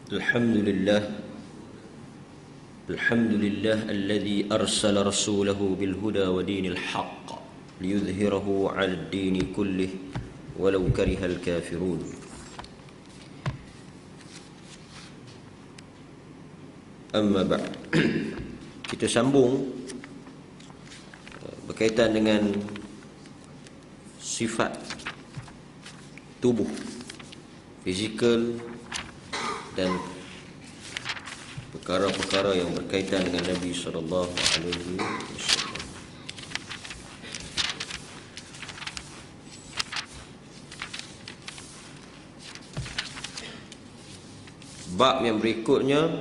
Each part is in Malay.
Alhamdulillah alladhi arsala rasulahu bil huda wa dinil haqq liyudhhirahu 'ala ad-din kullih walau karihal kafirun. Amma ba'd. Kita sambung berkaitan dengan sifat tubuh, fizikal dan perkara-perkara yang berkaitan dengan Nabi sallallahu alaihi wasallam. Bab yang berikutnya,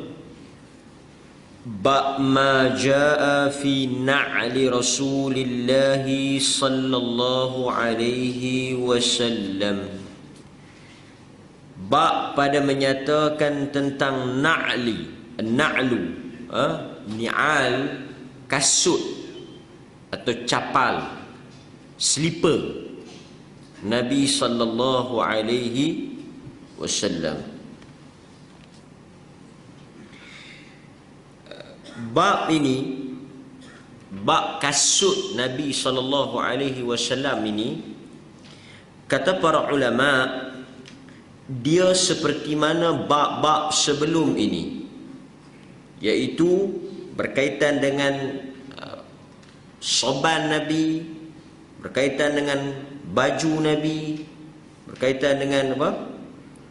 bab ma jaa fi na'li Rasulillah sallallahu alaihi wasallam. Bab pada menyatakan tentang na'li, na'lu, ni'al, kasut atau capal, slipper Nabi sallallahu alaihi wasallam. Bab ini, bab kasut Nabi sallallahu alaihi wasallam ini, kata para ulama, dia seperti mana bab-bab sebelum ini, iaitu berkaitan dengan soban Nabi, berkaitan dengan baju Nabi, berkaitan dengan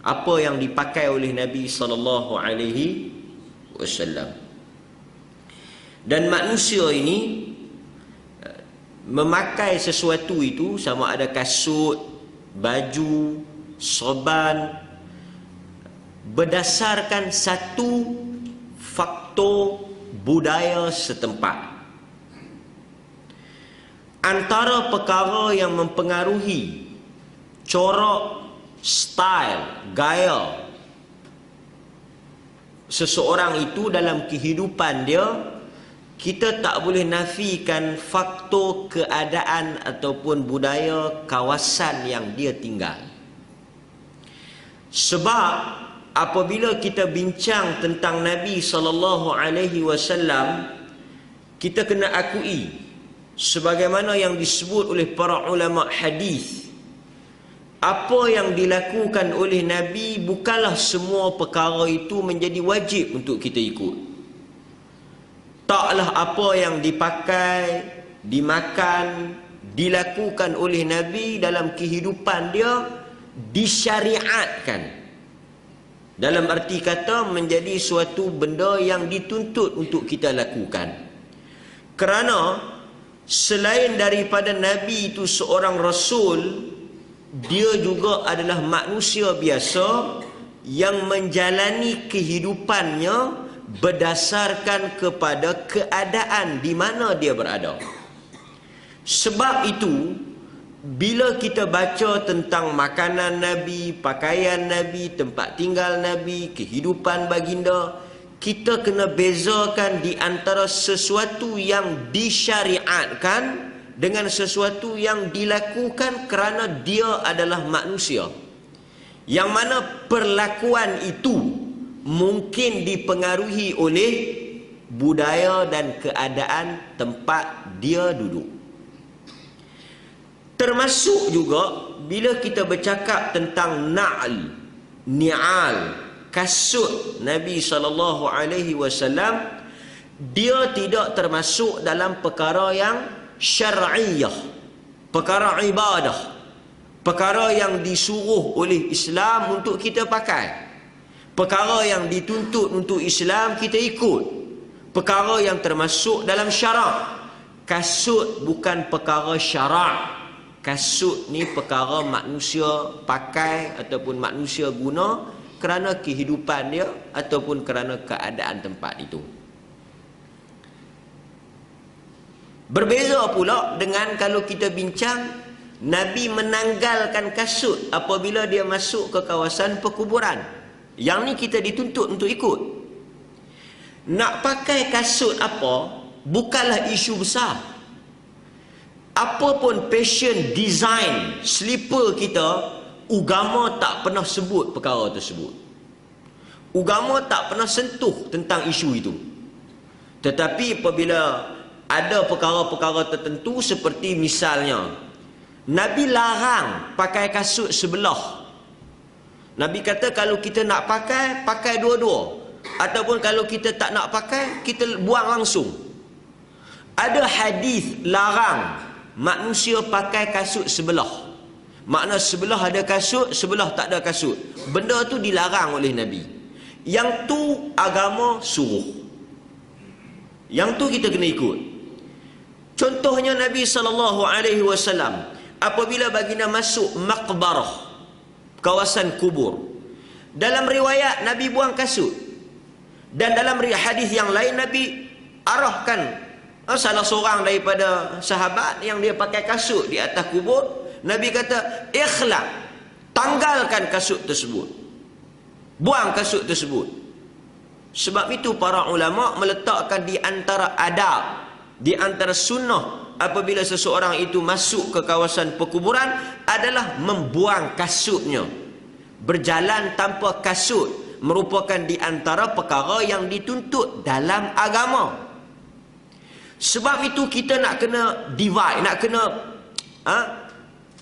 apa yang dipakai oleh Nabi sallallahu alaihi wasallam. Dan manusia ini memakai sesuatu itu, sama ada kasut, baju, sorban, berdasarkan satu faktor budaya setempat. Antara perkara yang mempengaruhi corak, style, gaya seseorang itu dalam kehidupan dia, kita tak boleh nafikan faktor keadaan ataupun budaya kawasan yang dia tinggal. Sebab apabila kita bincang tentang Nabi sallallahu alaihi wasallam, kita kena akui sebagaimana yang disebut oleh para ulama hadis, apa yang dilakukan oleh Nabi bukanlah semua perkara itu menjadi wajib untuk kita ikut. Taklah apa yang dipakai, dimakan, dilakukan oleh Nabi dalam kehidupan dia disyariatkan. Dalam arti kata menjadi suatu benda yang dituntut untuk kita lakukan. Kerana selain daripada Nabi itu seorang Rasul, dia juga adalah manusia biasa yang menjalani kehidupannya berdasarkan kepada keadaan di mana dia berada. Sebab itu, bila kita baca tentang makanan Nabi, pakaian Nabi, tempat tinggal Nabi, kehidupan baginda, kita kena bezakan di antara sesuatu yang disyariatkan dengan sesuatu yang dilakukan kerana dia adalah manusia, yang mana perlakuan itu mungkin dipengaruhi oleh budaya dan keadaan tempat dia duduk. Termasuk juga bila kita bercakap tentang na'al, ni'al, kasut Nabi sallallahu alaihi wasallam, dia tidak termasuk dalam perkara yang syar'iyah, perkara ibadah, perkara yang disuruh oleh Islam untuk kita pakai, perkara yang dituntut untuk Islam kita ikut, perkara yang termasuk dalam syarak. Kasut bukan perkara syarak. Kasut ni perkara manusia pakai ataupun manusia guna kerana kehidupan dia ataupun kerana keadaan tempat itu. Berbeza pula dengan kalau kita bincang Nabi menanggalkan kasut apabila dia masuk ke kawasan perkuburan. Yang ni kita dituntut untuk ikut. Nak pakai kasut apa bukanlah isu besar. Apa pun fashion, design, slipper kita, agama tak pernah sebut perkara tersebut. Agama tak pernah sentuh tentang isu itu. Tetapi apabila ada perkara-perkara tertentu, seperti misalnya Nabi larang pakai kasut sebelah. Nabi kata kalau kita nak pakai, pakai dua-dua. Ataupun kalau kita tak nak pakai, kita buang langsung. Ada hadis larang manusia pakai kasut sebelah. Makna sebelah ada kasut, sebelah tak ada kasut. Benda tu dilarang oleh Nabi. Yang tu agama suruh. Yang tu kita kena ikut. Contohnya Nabi SAW apabila baginda masuk maqbarah, kawasan kubur, dalam riwayat Nabi buang kasut, dan dalam hadis yang lain Nabi arahkan salah seorang daripada sahabat yang dia pakai kasut di atas kubur. Nabi kata, ikhla, tanggalkan kasut tersebut, buang kasut tersebut. Sebab itu para ulama meletakkan di antara adab, di antara sunnah apabila seseorang itu masuk ke kawasan perkuburan adalah membuang kasutnya. Berjalan tanpa kasut merupakan di antara perkara yang dituntut dalam agama. Sebab itu kita nak kena divide, nak kena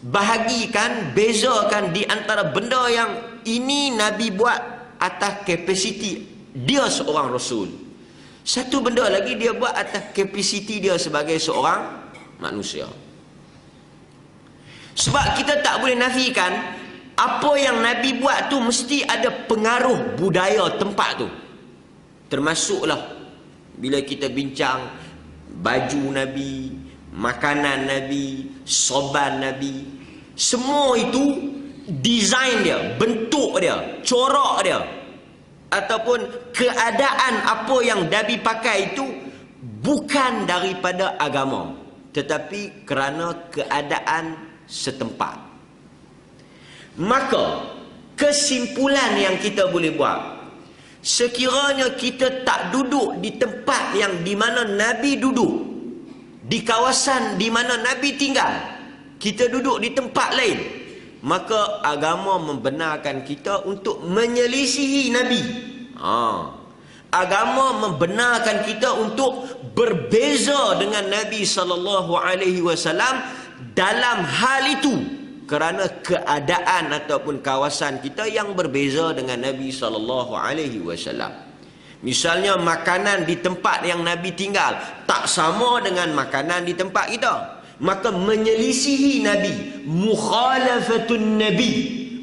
bahagikan, bezakan di antara benda yang ini Nabi buat atas kapasiti dia seorang Rasul. Satu benda lagi dia buat atas kapasiti dia sebagai seorang manusia. Sebab kita tak boleh nafikan apa yang Nabi buat tu mesti ada pengaruh budaya tempat tu. Termasuklah bila kita bincang baju Nabi, makanan Nabi, soban Nabi, semua itu design dia, bentuk dia, corak dia, ataupun keadaan apa yang Nabi pakai itu bukan daripada agama, tetapi kerana keadaan setempat. Maka kesimpulan yang kita boleh buat, sekiranya kita tak duduk di tempat yang di mana Nabi duduk, di kawasan di mana Nabi tinggal, kita duduk di tempat lain, maka agama membenarkan kita untuk menyelisihi Nabi. Agama membenarkan kita untuk berbeza dengan Nabi SAW dalam hal itu, kerana keadaan ataupun kawasan kita yang berbeza dengan Nabi SAW. Misalnya makanan di tempat yang Nabi tinggal tak sama dengan makanan di tempat kita, maka menyelisihi Nabi, mukhalafatun Nabi,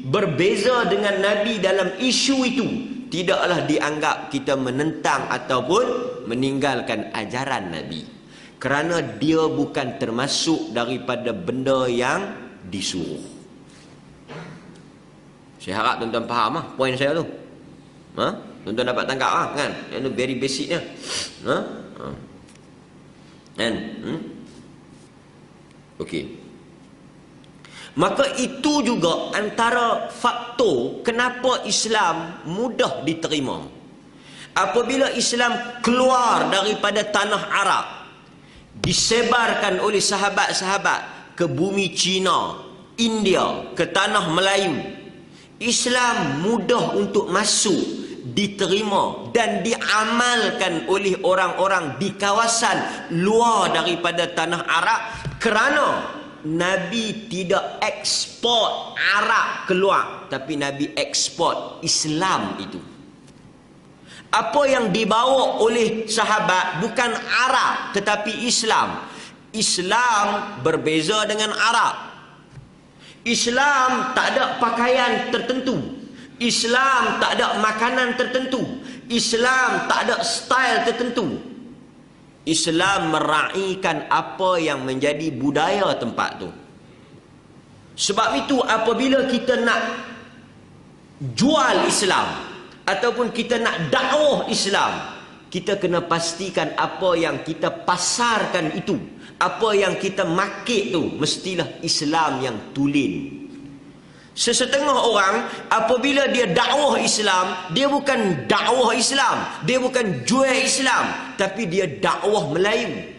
berbeza dengan Nabi dalam isu itu, tidaklah dianggap kita menentang ataupun meninggalkan ajaran Nabi, kerana dia bukan termasuk daripada benda yang disuruh. Saya harap tuan-tuan faham poin saya tu. Tuan-tuan dapat tangkap kan? Yang tu very basicnya. Kan? Okey. Maka itu juga antara faktor kenapa Islam mudah diterima. Apabila Islam keluar daripada tanah Arab, disebarkan oleh sahabat-sahabat ke bumi Cina, India, ke tanah Melayu, Islam mudah untuk masuk, diterima dan diamalkan oleh orang-orang di kawasan luar daripada tanah Arab, kerana Nabi tidak ekspor Arab keluar, tapi Nabi ekspor Islam itu. Apa yang dibawa oleh sahabat bukan Arab tetapi Islam. Islam berbeza dengan Arab. Islam tak ada pakaian tertentu. Islam tak ada makanan tertentu. Islam tak ada style tertentu. Islam meraihkan apa yang menjadi budaya tempat tu. Sebab itu apabila kita nak jual Islam ataupun kita nak dakwah Islam, kita kena pastikan apa yang kita pasarkan itu, apa yang kita market tu, mestilah Islam yang tulen. Sesetengah orang apabila dia dakwah Islam, dia bukan dakwah Islam, dia bukan jual Islam, tapi dia dakwah Melayu.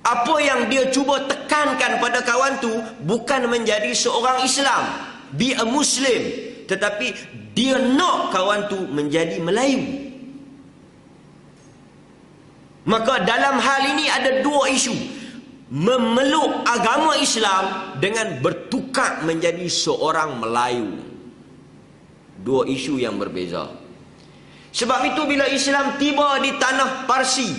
Apa yang dia cuba tekankan pada kawan tu bukan menjadi seorang Islam, be a Muslim, tetapi dia nak kawan tu menjadi Melayu. Maka dalam hal ini ada dua isu. Memeluk agama Islam dengan bertukar menjadi seorang Melayu. Dua isu yang berbeza. Sebab itu bila Islam tiba di tanah Parsi,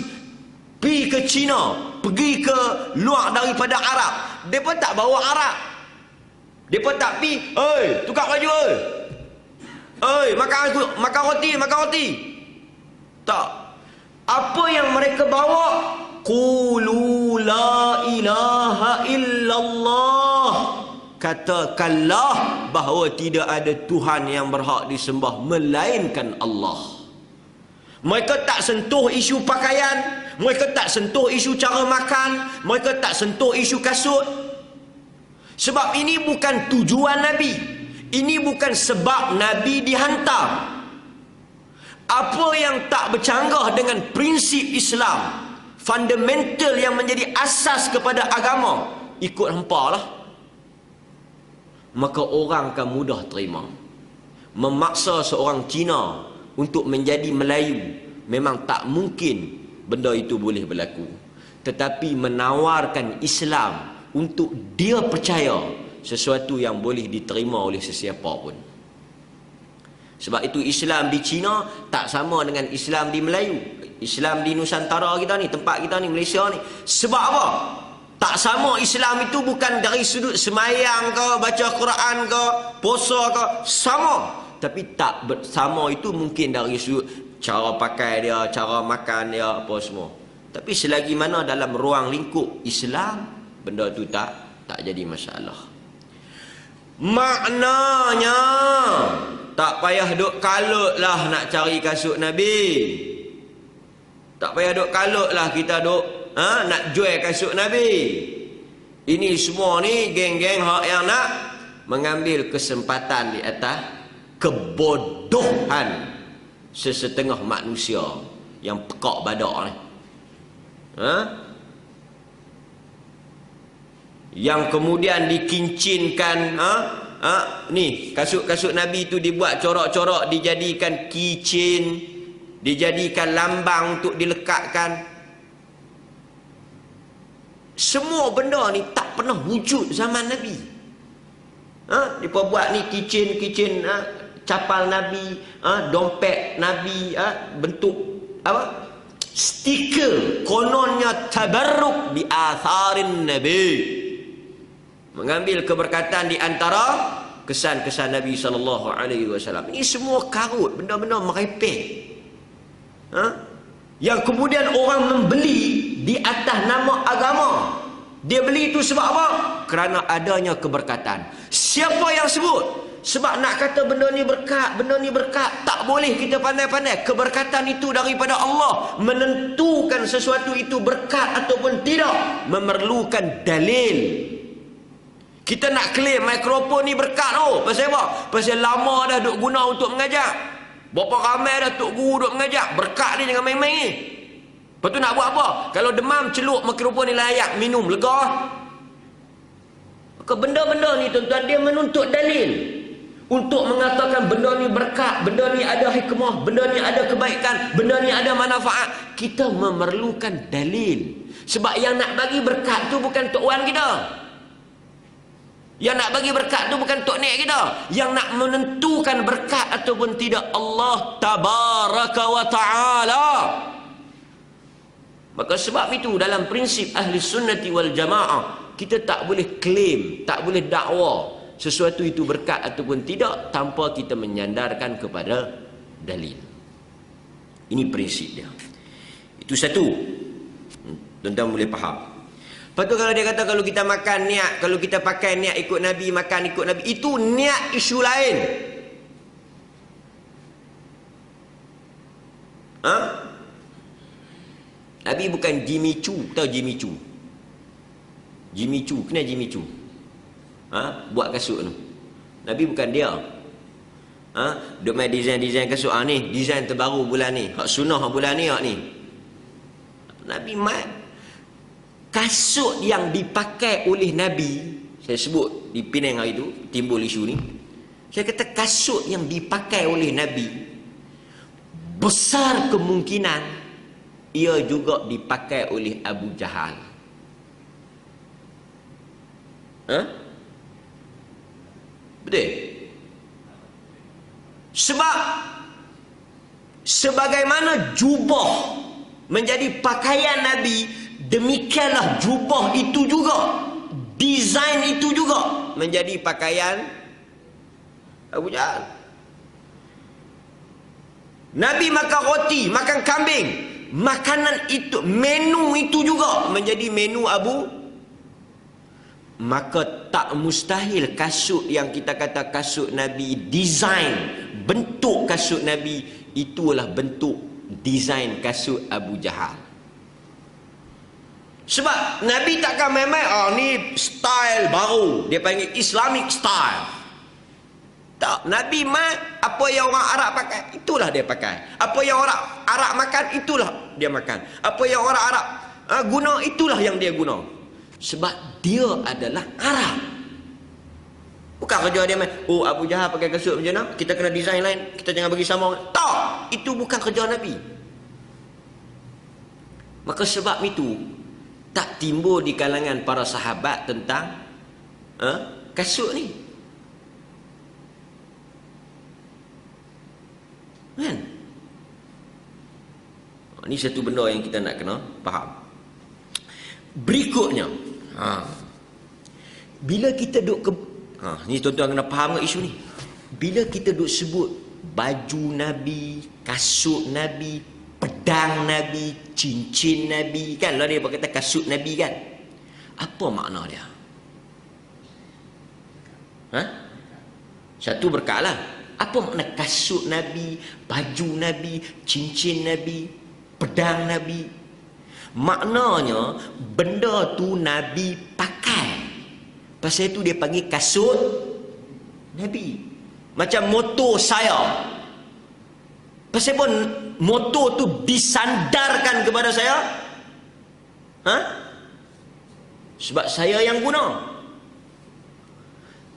pergi ke Cina, pergi ke luar daripada Arab, mereka tak bawa Arab. Mereka tak pergi, "Oi, tukar baju oi. Oi, makan roti." Tak. Apa yang mereka bawa? Qulu la ilaha illallah. Katakanlah bahawa tidak ada Tuhan yang berhak disembah melainkan Allah. Mereka tak sentuh isu pakaian, mereka tak sentuh isu cara makan, mereka tak sentuh isu kasut. Sebab ini bukan tujuan Nabi. Ini bukan sebab Nabi dihantar. Apa yang tak bercanggah dengan prinsip Islam, fundamental yang menjadi asas kepada agama, ikut hampalah, maka orang akan mudah terima. Memaksa seorang Cina untuk menjadi Melayu memang tak mungkin benda itu boleh berlaku. Tetapi menawarkan Islam untuk dia percaya sesuatu yang boleh diterima oleh sesiapa pun. Sebab itu Islam di Cina tak sama dengan Islam di Melayu. Islam di Nusantara kita ni, tempat kita ni, Malaysia ni. Sebab apa? Tak sama. Islam itu bukan dari sudut semayang ke, baca Quran ke, puasa ke. Sama. Tapi tak sama itu mungkin dari sudut cara pakai dia, cara makan dia, apa semua. Tapi selagi mana dalam ruang lingkup Islam, benda tu tak jadi masalah. Maknanya tak payah duk kalut lah nak cari kasut Nabi. Tak payah duk kalut lah kita duk nak jual kasut Nabi. Ini semua ni geng-geng hak yang nak mengambil kesempatan di atas kebodohan sesetengah manusia yang pekak badak ni. Yang kemudian dikincinkan, ni kasut-kasut Nabi tu dibuat corak-corak, dijadikan keychain, dijadikan lambang untuk dilekatkan. Semua benda ni tak pernah wujud zaman Nabi. Mereka buat ni keychain, capal Nabi, dompet Nabi, bentuk apa? Stiker, kononnya tabarruk bi atharin Nabi. Mengambil keberkatan di antara kesan-kesan Nabi SAW. Ini semua karut, benda-benda merepek. Yang kemudian orang membeli di atas nama agama. Dia beli itu sebab apa? Kerana adanya keberkatan. Siapa yang sebut? Sebab nak kata benda ni berkat, tak boleh kita pandai-pandai. Keberkatan itu daripada Allah. Menentukan sesuatu itu berkat ataupun tidak memerlukan dalil. Kita nak claim mikrofon ni berkat tu. Pasal apa? Pasal lama dah duk guna untuk mengajar. Berapa ramai dah tok guru duk mengajar. Berkat ni jangan main-main ni. Lepas tu nak buat apa? Kalau demam celup mikrofon ni layak minum lega. Maka benda-benda ni tuan-tuan dia menuntut dalil. Untuk mengatakan benda ni berkat, benda ni ada hikmah, benda ni ada kebaikan, benda ni ada manfaat. Kita memerlukan dalil. Sebab yang nak bagi berkat tu bukan Tok Wan kita. Yang nak bagi berkat tu bukan Tok Nek kita. Yang nak menentukan berkat ataupun tidak Allah Tabaraka wa Ta'ala. Maka sebab itu dalam prinsip Ahli Sunnati wal Jamaah, kita tak boleh claim, tak boleh dakwa sesuatu itu berkat ataupun tidak tanpa kita menyandarkan kepada dalil. Ini prinsip dia. Itu satu. Tuan-tuan boleh faham. Lepas tu kalau dia kata kalau kita makan niat, kalau kita pakai niat ikut Nabi, makan ikut Nabi, itu niat isu lain. Nabi bukan Jimmy Choo. Tahu Jimmy Choo? Jimmy Choo, kenal Jimmy Choo? Buat kasut tu. Nabi bukan dia. Duk main design kasut. Ni design terbaru bulan ni. Hak sunnah bulan ni, hak ni. Nabi main kasut yang dipakai oleh Nabi. Saya sebut di Penang hari tu timbul isu ni. Saya kata kasut yang dipakai oleh Nabi, besar kemungkinan ia juga dipakai oleh Abu Jahal. Betul? Sebab sebagaimana jubah menjadi pakaian Nabi, demikianlah jubah itu juga, desain itu juga menjadi pakaian Abu Jahal. Nabi makan roti, makan kambing, makanan itu, menu itu juga menjadi menu Abu. Maka tak mustahil kasut yang kita kata kasut Nabi, desain bentuk kasut Nabi, itulah bentuk desain kasut Abu Jahal. Sebab Nabi takkan main-main, ni style baru, dia panggil Islamic style. Tak, Nabi apa yang orang Arab pakai, itulah dia pakai. Apa yang orang Arab makan, itulah dia makan. Apa yang orang Arab guna, itulah yang dia guna. Sebab dia adalah Arab. Bukan kerja dia main, Abu Jahal pakai kasut macam mana, kita kena design lain, kita jangan bagi sama. Tak, itu bukan kerja Nabi. Maka sebab itu tak timbul di kalangan para sahabat tentang kasut ni. Kan? Ini satu benda yang kita nak kena faham. Berikutnya, bila kita duk ni tuan-tuan kena faham isu ni. Bila kita duk sebut baju Nabi, kasut Nabi, pedang Nabi, cincin Nabi, kan lah dia kata kasut Nabi kan, apa makna dia? Satu berkat lah. Apa makna kasut Nabi, baju Nabi, cincin Nabi, pedang Nabi? Maknanya benda tu Nabi pakai, pasal itu dia panggil kasut Nabi. Macam motor saya, pasal pun motor tu disandarkan kepada saya, sebab saya yang guna.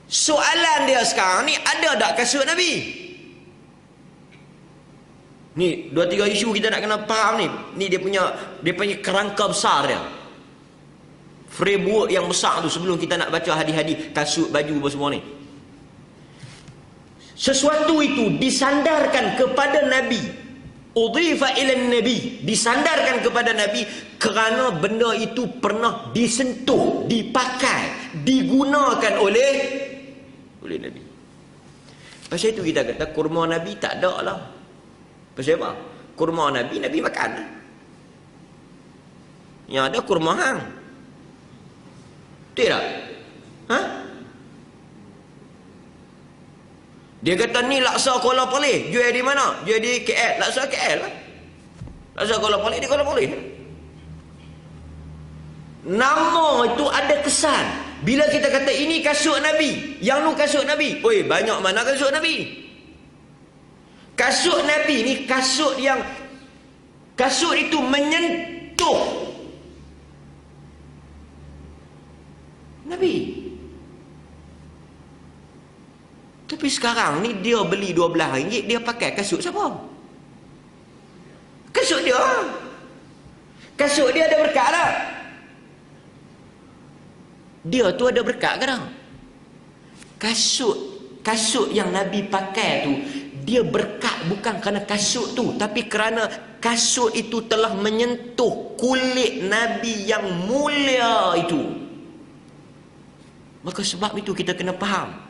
Soalan dia sekarang ni, ada tak kasut Nabi? Ni 2-3 isu kita nak kena faham ni. Ni dia punya kerangka besar dia, framework yang besar tu, sebelum kita nak baca hadis-hadis kasut, baju apa semua ni. Sesuatu itu disandarkan kepada Nabi, udhifa ila Nabi, disandarkan kepada Nabi kerana benda itu pernah disentuh, dipakai, digunakan oleh Nabi. Pasal itu kita kata kurma Nabi tak ada lah. Pasal apa? Kurma Nabi makan. Yang ada kurma hang. Tidak? Dia kata ni laksa Kuala Palih. Jual di mana? Jual di KL. Laksa KL lah. Laksa Kuala Palih di Kuala Palih. Nama itu ada kesan. Bila kita kata ini kasut Nabi, yang nu kasut Nabi, banyak mana kasut Nabi? Kasut Nabi ni kasut yang, kasut itu menyentuh Nabi. Tapi sekarang ni dia beli RM12, dia pakai kasut siapa? Kasut dia. Kasut dia ada berkat tak? Dia tu ada berkat ke tak? Kasut yang Nabi pakai tu, dia berkat bukan kerana kasut tu, tapi kerana kasut itu telah menyentuh kulit Nabi yang mulia itu. Maka sebab itu kita kena faham,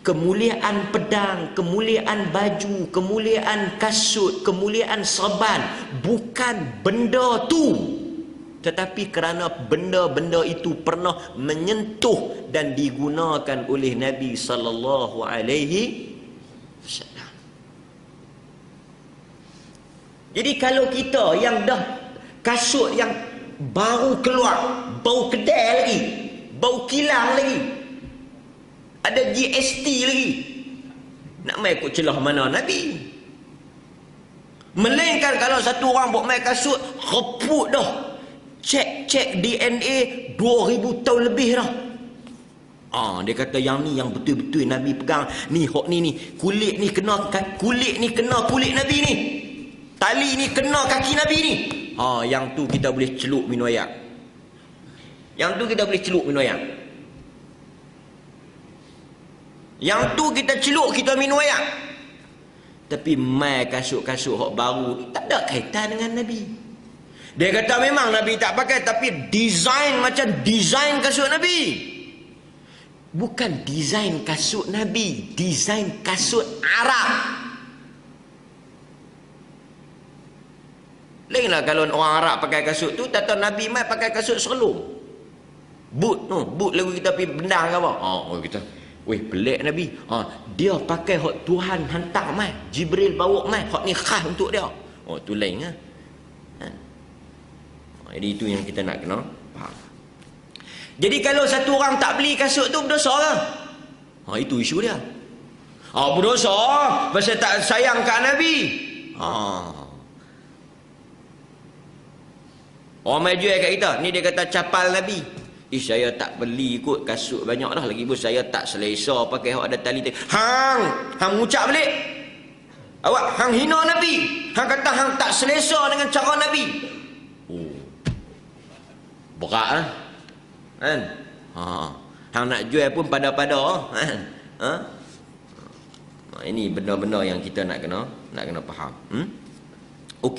kemuliaan pedang, kemuliaan baju, kemuliaan kasut, kemuliaan serban bukan benda tu, tetapi kerana benda-benda itu pernah menyentuh dan digunakan oleh Nabi sallallahu alaihi wasallam. Jadi kalau kita yang dah kasut yang baru keluar, bau kedai lagi, bau kilang lagi, ada GST lagi, nak main ikut celah mana Nabi? Melainkan kalau satu orang buat main kasut, reput dah, cek DNA 2000 tahun lebih dah, Dia kata yang ni yang betul-betul Nabi pegang. Ni hok ni kulit ni kena kulit Nabi ni. Tali ni kena kaki Nabi ni. Yang tu kita boleh celup minum air. Yang tu kita boleh celup minum air. Yang tu kita celup kita minum air. Tapi mai kasut-kasut hok baru ni tak ada kaitan dengan Nabi. Dia kata memang Nabi tak pakai, tapi design macam design kasut Nabi. Bukan design kasut Nabi, design kasut Arab. Lainlah kalau orang Arab pakai kasut tu, tak tahu Nabi mai pakai kasut serlum. Boot lagu kita pergi bendang ke apa? Kita, pelik Nabi. Dia pakai hak Tuhan hantar mai, Jibril bawa mai, hak ni khas untuk dia. Tu lain lah. Jadi itu yang kita nak kena faham. Jadi kalau satu orang tak beli kasut tu berdosa ke? Itu isu dia. Berdosa pasal tak sayang kat Nabi. Orang mai jual kat kita, ni dia kata capal Nabi. Saya tak beli kot kasut banyak dah, lagi pun saya tak selesa pakai hak ada tali. Hang ucap balik. Awak hang hina Nabi. Hang kata hang tak selesa dengan cara Nabi. Berat lah. Kan? Hang nak jual pun pada-pada. Ini benda-benda yang kita nak kena faham.